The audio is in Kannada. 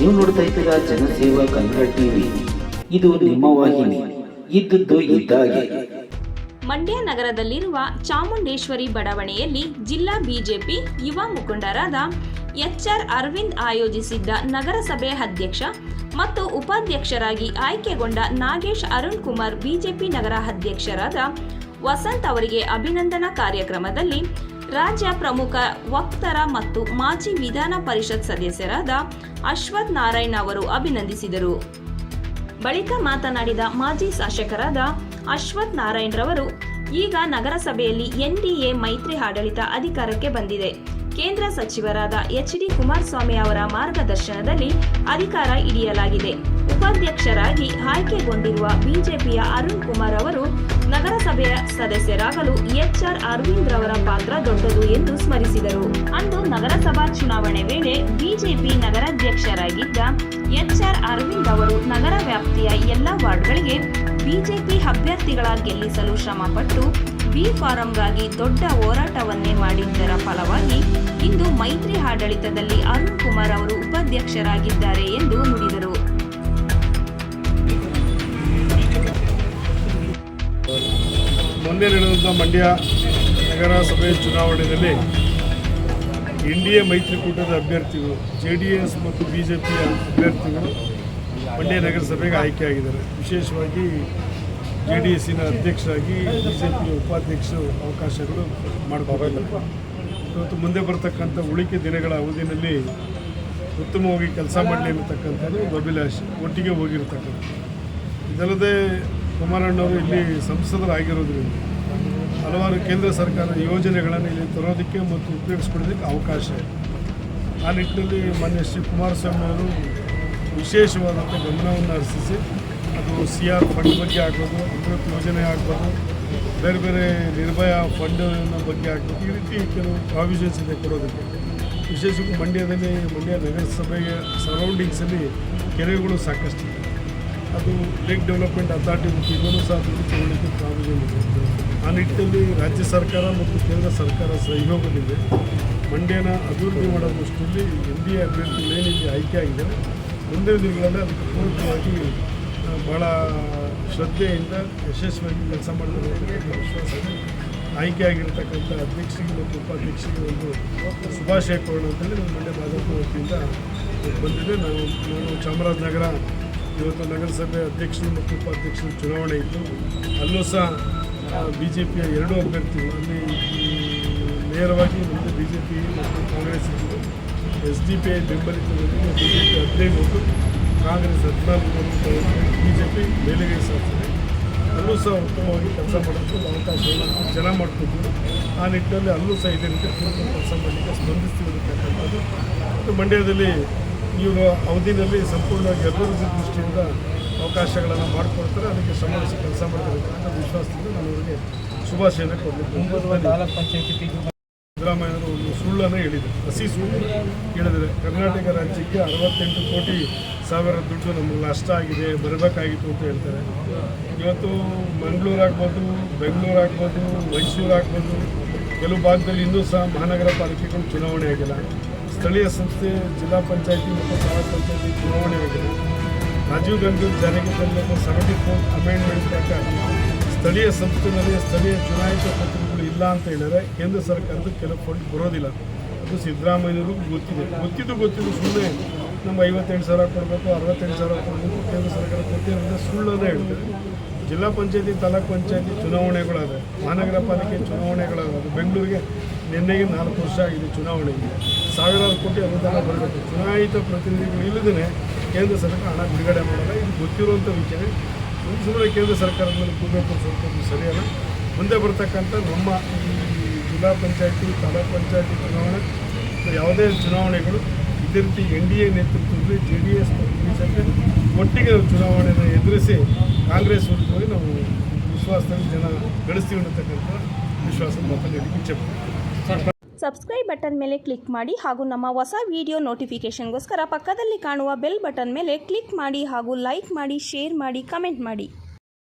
ನೀವು ನೋಡ್ತಾ ಇದ್ದೀರಾ ಜನಸೇವಾ ಕನ್ನಡ ಟಿವಿ. ಇದು ನಿಮ್ಮ ವಾಹಿನಿ. ಇದ್ದದ್ದು ಇದ್ದಾಗೆ. ಮಂಡ್ಯ ನಗರದಲ್ಲಿರುವ ಚಾಮುಂಡೇಶ್ವರಿ ಬಡಾವಣೆಯಲ್ಲಿ ಜಿಲ್ಲಾ ಬಿಜೆಪಿ ಯುವ ಮುಖಂಡರಾದ HR ಅರವಿಂದ್ ಆಯೋಜಿಸಿದ್ದ ನಗರಸಭೆ ಅಧ್ಯಕ್ಷ ಮತ್ತು ಉಪಾಧ್ಯಕ್ಷರಾಗಿ ಆಯ್ಕೆಗೊಂಡ ನಾಗೇಶ್ ಅರುಣ್ ಕುಮಾರ್ ಬಿಜೆಪಿ ನಗರ ಅಧ್ಯಕ್ಷರಾದ ವಸಂತ್ ಅವರಿಗೆ ಅಭಿನಂದನಾ ಕಾರ್ಯಕ್ರಮದಲ್ಲಿ ರಾಜ್ಯ ಪ್ರಮುಖ ವಕ್ತಾರ ಮತ್ತು ಮಾಜಿ ವಿಧಾನ ಪರಿಷತ್ ಸದಸ್ಯರಾದ ಅಶ್ವಥ್ ನಾರಾಯಣ್ ಅವರು ಅಭಿನಂದಿಸಿದರು. ಬಳಿಕ ಮಾತನಾಡಿದ ಮಾಜಿ ಶಾಸಕರಾದ ಅಶ್ವಥ್ ನಾರಾಯಣ್ ರವರು, ಈಗ ನಗರಸಭೆಯಲ್ಲಿ NDA ಮೈತ್ರಿ ಆಡಳಿತ ಅಧಿಕಾರಕ್ಕೆ ಬಂದಿದೆ. ಕೇಂದ್ರ ಸಚಿವರಾದ HD ಕುಮಾರಸ್ವಾಮಿ ಅವರ ಮಾರ್ಗದರ್ಶನದಲ್ಲಿ ಅಧಿಕಾರ ಹಿಡಿಯಲಾಗಿದೆ. ಉಪಾಧ್ಯಕ್ಷರಾಗಿ ಆಯ್ಕೆಗೊಂಡಿರುವ ಬಿಜೆಪಿಯ ಅರುಣ್ ಕುಮಾರ್ ಅವರು ನಗರಸಭೆಯ ಸದಸ್ಯರಾಗಲು HR ಅರವಿಂದ್ ರವರ ಪಾತ್ರ ದೊಡ್ಡದು ಎಂದು ಸ್ಮರಿಸಿದರು. ಅಂದು ನಗರಸಭಾ ಚುನಾವಣೆ ವೇಳೆ ಬಿಜೆಪಿ ನಗರಾಧ್ಯಕ್ಷರಾಗಿದ್ದ HR ಅರವಿಂದ್ ಅವರು ನಗರ ವ್ಯಾಪ್ತಿಯ ಎಲ್ಲ ವಾರ್ಡ್ಗಳಿಗೆ ಬಿಜೆಪಿ ಅಭ್ಯರ್ಥಿಗಳ ಗೆಲ್ಲಿಸಲು ಶ್ರಮಪಟ್ಟು ಬಿ ಫಾರಂಗಾಗಿ ದೊಡ್ಡ ಹೋರಾಟವನ್ನೇ ಮಾಡಿದ್ದರ ಫಲವಾಗಿ ಇಂದು ಮೈತ್ರಿ ಆಡಳಿತದಲ್ಲಿ ಅರುಣ್ ಕುಮಾರ್ ಅವರು ಉಪಾಧ್ಯಕ್ಷರಾಗಿದ್ದಾರೆ ಎಂದು ನುಡಿದರು. ಮೊನ್ನೆ ನಡೆದಂಥ ಮಂಡ್ಯ ನಗರಸಭೆ ಚುನಾವಣೆಯಲ್ಲಿ NDA ಮೈತ್ರಿಕೂಟದ ಅಭ್ಯರ್ಥಿಗಳು JDS ಮತ್ತು ಬಿಜೆಪಿಯ ಅಭ್ಯರ್ಥಿಗಳು ಮಂಡ್ಯ ನಗರಸಭೆಗೆ ಆಯ್ಕೆಯಾಗಿದ್ದಾರೆ. ವಿಶೇಷವಾಗಿ JDSನ ಅಧ್ಯಕ್ಷರಾಗಿ ಬಿಜೆಪಿಯ ಉಪಾಧ್ಯಕ್ಷರು ಅವಕಾಶಗಳು ಮಾಡಿಕೊಟ್ಟಿದ್ದಾರೆ. ಇವತ್ತು ಮುಂದೆ ಬರ್ತಕ್ಕಂಥ ಉಳಿಕೆ ದಿನಗಳ ಅವಧಿಯಲ್ಲಿ ಉತ್ತಮವಾಗಿ ಕೆಲಸ ಮಾಡಲಿ ಅನ್ನತಕ್ಕಂಥದ್ದು ಅಭಿಲಾಷೆ, ಒಟ್ಟಿಗೆ ಹೋಗಿರ್ತಕ್ಕಂಥ. ಇದಲ್ಲದೆ ಕುಮಾರಣ್ಣವರು ಇಲ್ಲಿ ಸಂಸದರಾಗಿರೋದ್ರಿಂದ ಹಲವಾರು ಕೇಂದ್ರ ಸರ್ಕಾರದ ಯೋಜನೆಗಳನ್ನು ಇಲ್ಲಿ ತರೋದಕ್ಕೆ ಮತ್ತು ಉಪಯೋಗಿಸ್ಕೊಳ್ಳೋದಕ್ಕೆ ಅವಕಾಶ ಇದೆ. ಆ ನಿಟ್ಟಿನಲ್ಲಿ ಮಾನ್ಯ ಶ್ರೀ ಕುಮಾರಸ್ವಾಮಿ ಅವರು ವಿಶೇಷವಾದಂಥ ಗಮನವನ್ನು ಹರಿಸಿ ಅದು CR ಫಂಡ್ ಬಗ್ಗೆ ಆಗ್ಬೋದು, ಅಮೃತ್ ಯೋಜನೆ ಆಗ್ಬೋದು, ಬೇರೆ ಬೇರೆ ನಿರ್ಭಯ ಫಂಡಿನ ಬಗ್ಗೆ ಆಗ್ಬೋದು, ಈ ರೀತಿ ಕೆಲವು ಪ್ರಾವಿಷನ್ಸ್ ಇದೆ ಕೊಡೋದಕ್ಕೆ. ವಿಶೇಷವಾಗಿ ಮಂಡ್ಯ ನಗರಸಭೆಯ ಸರೌಂಡಿಂಗ್ಸಲ್ಲಿ ಕೆರೆಗಳು ಸಾಕಷ್ಟಿದೆ. ಅದು ಲೇಕ್ ಡೆವಲಪ್ಮೆಂಟ್ ಅಥಾರಿಟಿ ಮತ್ತು ಇದನ್ನು ಸಹ ದುಡ್ಡು ತಗೊಳ್ಳಿಕ್ಕೆ ಪ್ರಾವಿಷನ್ ಇದೆ. ಆ ನಿಟ್ಟಿನಲ್ಲಿ ರಾಜ್ಯ ಸರ್ಕಾರ ಮತ್ತು ಕೇಂದ್ರ ಸರ್ಕಾರ ಸಹಯೋಗದಿಂದ ಮಂಡ್ಯನ ಅಭಿವೃದ್ಧಿ ಮಾಡೋ ದೃಷ್ಟಿಯಲ್ಲಿ NDA ಅಭ್ಯರ್ಥಿಗಳೇನಿದೆ ಆಯ್ಕೆ ಆಗಿದ್ದಾರೆ. ಮುಂದಿನ ದಿನಗಳಲ್ಲಿ ಅದಕ್ಕೆ ಪೂರಕವಾಗಿ ಭಾಳ ಶ್ರದ್ಧೆಯಿಂದ ಯಶಸ್ವಿಯಾಗಿ ಕೆಲಸ ಮಾಡಬೇಕು ವಿಶ್ವಾಸ. ಆಯ್ಕೆಯಾಗಿರ್ತಕ್ಕಂಥ ಅಧ್ಯಕ್ಷರಿಗೆ ಮತ್ತು ಉಪಾಧ್ಯಕ್ಷರಿಗೆ ಒಂದು ಶುಭಾಶಯ ಕೊಡೋಣ ಅಂತೇಳಿ ನಮ್ಮ ಮಂಡ್ಯ ಭಾಗದ ವತಿಯಿಂದ ಬಂದಿದೆ. ನಾನು ಚಾಮರಾಜನಗರ ಇವತ್ತು ನಗರಸಭೆ ಅಧ್ಯಕ್ಷರು ಮತ್ತು ಉಪಾಧ್ಯಕ್ಷರು ಚುನಾವಣೆ ಇತ್ತು. ಅಲ್ಲೂ ಸಹ ಬಿಜೆಪಿಯ 2 ಅಭ್ಯರ್ಥಿಗಳು ಅಲ್ಲಿ ನೇರವಾಗಿ ಮುಂದೆ ಬಿಜೆಪಿ ಮತ್ತು ಕಾಂಗ್ರೆಸ್ ಇದ್ದು SDPI ಬೆಂಬಲಿತದಲ್ಲಿ ಬಿಜೆಪಿ 15 ಓಟು, ಕಾಂಗ್ರೆಸ್ 14 ಬಿಜೆಪಿ ಮೇಲುಗೈ ಸಾಧಿಸಿದೆ. ಅಲ್ಲೂ ಸಹ ಉತ್ತಮವಾಗಿ ಕೆಲಸ ಮಾಡೋಕ್ಕೆ ಅವಕಾಶವನ್ನು ಜನ ಮಾಡ್ತಿದ್ರು. ಆ ನಿಟ್ಟಿನಲ್ಲಿ ಅಲ್ಲೂ ಸಹ ಇದೇ ರೀತಿ ಪೂರ್ಣ ಕೆಲಸ ಮಾಡಲಿಕ್ಕೆ ಸ್ಪಂದಿಸ್ತಿರತಕ್ಕಂಥದ್ದು. ಮತ್ತು ಮಂಡ್ಯದಲ್ಲಿ ಇವರು ಅವಧಿನಲ್ಲಿ ಸಂಪೂರ್ಣವಾಗಿ ಅಭಿವೃದ್ಧಿ ದೃಷ್ಟಿಯಿಂದ ಅವಕಾಶಗಳನ್ನು ಮಾಡಿಕೊಡ್ತಾರೆ. ಅದಕ್ಕೆ ಶ್ರಮಿಸಿ ಕೆಲಸ ಮಾಡಬೇಕಂತ ವಿಶ್ವಾಸದಿಂದ ನಾನು ಅವರಿಗೆ ಶುಭಾಶಯನ ಕೊಡಲಿಕ್ಕೆ. ಸಿದ್ದರಾಮಯ್ಯವರು ಒಂದು ಸುಳ್ಳನ್ನು ಹೇಳಿದರು, ಹಸಿ ಸುಳ್ಳು ಹೇಳಿದರೆ ಕರ್ನಾಟಕ ರಾಜ್ಯಕ್ಕೆ 68 ಕೋಟಿ ದುಡ್ಡು ನಮಗೆ ನಷ್ಟ ಆಗಿದೆ, ಬರಬೇಕಾಗಿತ್ತು ಅಂತ ಹೇಳ್ತಾರೆ. ಇವತ್ತು ಮಂಗಳೂರು ಆಗ್ಬೋದು, ಬೆಂಗಳೂರು ಆಗ್ಬೋದು, ಮೈಸೂರು ಆಗ್ಬೋದು, ಕೆಲವು ಭಾಗದಲ್ಲಿ ಇನ್ನೂ ಸಹ ಮಹಾನಗರ ಪಾಲಿಕೆಗಳು ಚುನಾವಣೆ ಆಗಿಲ್ಲ. ಸ್ಥಳೀಯ ಸಂಸ್ಥೆ ಜಿಲ್ಲಾ ಪಂಚಾಯತಿ ಮತ್ತು ತಾಲೂಕು ಪಂಚಾಯತಿ ಚುನಾವಣೆ ಆಗಿದೆ. ರಾಜೀವ್ ಗಾಂಧಿ ಜಾರಿಗೆ ತಂದ 74 ಅಮೆಂಡ್ಮೆಂಟ್ ಪ್ರಕಾರ ಸ್ಥಳೀಯ ಸಂಸ್ಥೆಗಳಲ್ಲಿ ಸ್ಥಳೀಯ ಚುನಾಯಿತ ಪ್ರತಿನಿಧಿಗಳು ಇಲ್ಲ ಅಂತ ಹೇಳಿದರೆ ಕೇಂದ್ರ ಸರ್ಕಾರದ ಕೆಲವು ಫಂಡ್ ಬರೋದಿಲ್ಲ. ಅದು ಸಿದ್ದರಾಮಯ್ಯವ್ರಿಗೂ ಗೊತ್ತಿದ್ದು ಸುಮ್ಮನೆ ನಮ್ಮ 58,000 ಕೊಡಬೇಕು, 68,000 ಕೊಡಬೇಕು, ಕೇಂದ್ರ ಸರ್ಕಾರ ಕೊಟ್ಟಿರೋದ್ರಿಂದ ಸುಳ್ಳನ್ನೇ ಹೇಳ್ತಾರೆ. ಜಿಲ್ಲಾ ಪಂಚಾಯತಿ ತಾಲೂಕು ಪಂಚಾಯತಿ ಚುನಾವಣೆಗಳಾದರೆ, ಮಹಾನಗರ ಪಾಲಿಕೆ ಚುನಾವಣೆಗಳಾದರೆ, ಬೆಂಗಳೂರಿಗೆ ನಿನ್ನೆಗೆ 4 ವರ್ಷ ಆಗಿದೆ ಚುನಾವಣೆಗೆ. ಸಾವಿರಾರು ಕೋಟಿ ಅನುದಾನ ಬರಬೇಕು. ಚುನಾಯಿತ ಪ್ರತಿನಿಧಿಗಳು ಇಲ್ಲದೇ ಕೇಂದ್ರ ಸರ್ಕಾರ ಹಣ ಬಿಡುಗಡೆ ಮಾಡಲ್ಲ. ಇದು ಗೊತ್ತಿರುವಂಥ ವಿಚಾರ. ಸುಮ್ಮನೆ ಕೇಂದ್ರ ಸರ್ಕಾರದ ಮೇಲೆ ಕೂಗಬೇಕು ಸ್ವಲ್ಪ ಸರಿಯಲ್ಲ. ಮುಂದೆ ಬರ್ತಕ್ಕಂಥ ನಮ್ಮ ಈ ಜಿಲ್ಲಾ ಪಂಚಾಯತಿ ತಾಲೂಕು ಪಂಚಾಯತಿ ಚುನಾವಣೆ ಯಾವುದೇ ಚುನಾವಣೆಗಳು ಇದೇ ರೀತಿ NDA ನೇತೃತ್ವದಲ್ಲಿ JDS ಮತ್ತು ಬಿಜೆಪಿ ಒಟ್ಟಿಗೆ ಚುನಾವಣೆಯನ್ನು ಎದುರಿಸಿ ಕಾಂಗ್ರೆಸ್ ವಿರುದ್ಧವಾಗಿ ನಾವು ವಿಶ್ವಾಸದಲ್ಲಿ ಜನ ಗಳಿಸ್ತೀವಿ ಅನ್ನತಕ್ಕಂಥ ವಿಶ್ವಾಸ ಮಾತನಾಡಲಿಕ್ಕೆ ಇಚ್ಛೆಪಡ್ತೀವಿ. ಸಬ್ಸ್ಕ್ರೈಬ್ ಬಟನ್ ಮೇಲೆ ಕ್ಲಿಕ್ ಮಾಡಿ ಹಾಗೂ ನಮ್ಮ ಹೊಸ ವಿಡಿಯೋ ನೋಟಿಫಿಕೇಷನ್ಗೋಸ್ಕರ ಪಕ್ಕದಲ್ಲಿ ಕಾಣುವ ಬೆಲ್ ಬಟನ್ ಮೇಲೆ ಕ್ಲಿಕ್ ಮಾಡಿ ಹಾಗೂ ಲೈಕ್ ಮಾಡಿ, ಶೇರ್ ಮಾಡಿ, ಕಮೆಂಟ್ ಮಾಡಿ.